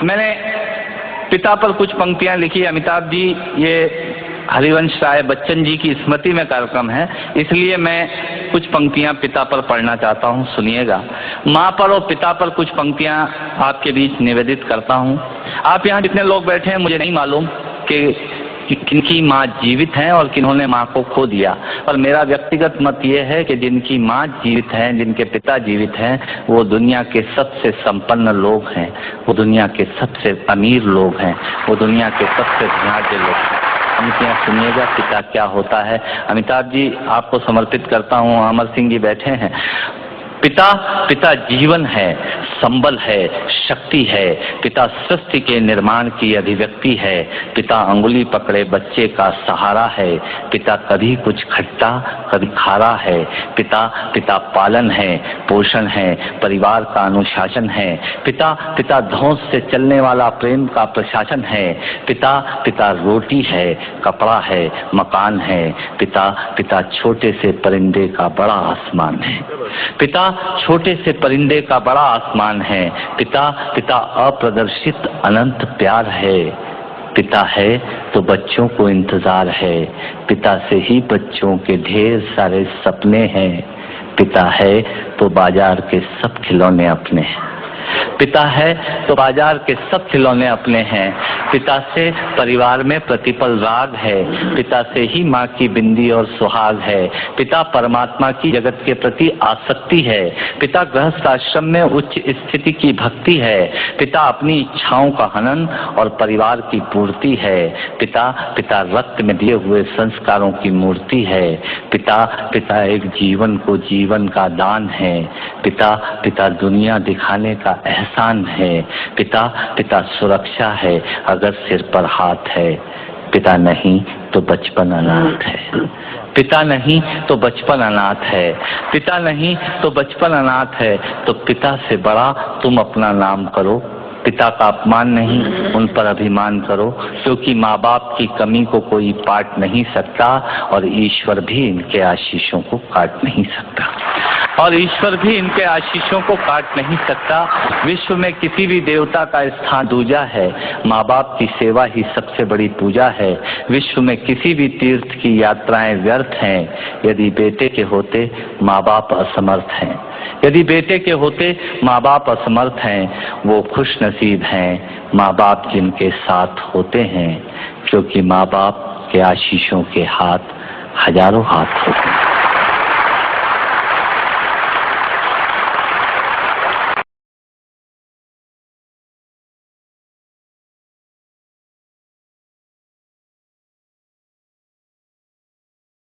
मैंने पिता पर कुछ पंक्तियां लिखी। अमिताभ जी, ये हरिवंश राय बच्चन जी की स्मृति में कार्यक्रम है, इसलिए मैं कुछ पंक्तियां पिता पर पढ़ना चाहता हूं, सुनिएगा। माँ पर और पिता पर कुछ पंक्तियां आपके बीच निवेदित करता हूं। आप यहाँ जितने लोग बैठे हैं, मुझे नहीं मालूम कि किनकी माँ जीवित हैं और किन्होंने माँ को खो दिया, पर मेरा व्यक्तिगत मत ये है कि जिनकी माँ जीवित हैं, जिनके पिता जीवित हैं, वो दुनिया के सबसे संपन्न लोग हैं, वो दुनिया के सबसे अमीर लोग हैं, वो दुनिया के सबसे धनाढ्य लोग हैं। पंक्तियां सुनिएगा, पिता क्या होता है। अमिताभ जी, आपको समर्पित करता हूँ। अमर सिंह जी बैठे हैं। पिता, पिता जीवन है, संबल है, शक्ति है। पिता सृष्टि के निर्माण की अभिव्यक्ति है। पिता अंगुली पकड़े बच्चे का सहारा है। पिता कभी कुछ खट्टा कभी खारा है। पिता, पिता पालन है, पोषण है, परिवार का अनुशासन है। पिता, पिता धौंस से चलने वाला प्रेम का प्रशासन है। पिता, पिता रोटी है, कपड़ा है, मकान है। पिता, पिता छोटे से परिंदे का बड़ा आसमान है। पिता छोटे से परिंदे का बड़ा आसमान है। पिता, पिता अप्रदर्शित अनंत प्यार है। पिता है तो बच्चों को इंतजार है। पिता से ही बच्चों के ढेर सारे सपने हैं। पिता है तो बाजार के सब खिलौने अपने हैं। पिता है तो बाजार के सब खिलौने अपने हैं। पिता से परिवार में प्रतिपल राग है। पिता से ही माँ की बिंदी और सुहाग है। पिता परमात्मा की जगत के प्रति आसक्ति है। पिता गृहस्थ आश्रम में उच्च स्थिति की भक्ति है। पिता अपनी इच्छाओं का हनन और परिवार की पूर्ति है। पिता, पिता रक्त में दिए हुए संस्कारों की मूर्ति है। पिता, पिता एक जीवन को जीवन का दान है। पिता, पिता दुनिया दिखाने का एहसान है। पिता, पिता सुरक्षा है अगर सिर पर हाथ है। पिता नहीं तो बचपन अनाथ है। पिता नहीं तो बचपन अनाथ है। पिता नहीं तो बचपन अनाथ है। तो पिता से बड़ा तुम अपना नाम करो। पिता का अपमान नहीं, उन पर अभिमान करो, क्योंकि माँ बाप की कमी को कोई पाट नहीं सकता और ईश्वर भी इनके आशीषों को काट नहीं सकता। और ईश्वर भी इनके आशीषों को काट नहीं सकता। विश्व में किसी भी देवता का स्थान दूजा है, माँ बाप की सेवा ही सबसे बड़ी पूजा है। विश्व में किसी भी तीर्थ की यात्राएं व्यर्थ हैं यदि बेटे के होते माँ बाप असमर्थ हैं। यदि बेटे के होते माँ बाप असमर्थ हैं, वो खुश नसीब हैं माँ बाप जिनके साथ होते हैं, क्योंकि माँ बाप के आशीषों के हाथ हजारों हाथ होते हैं।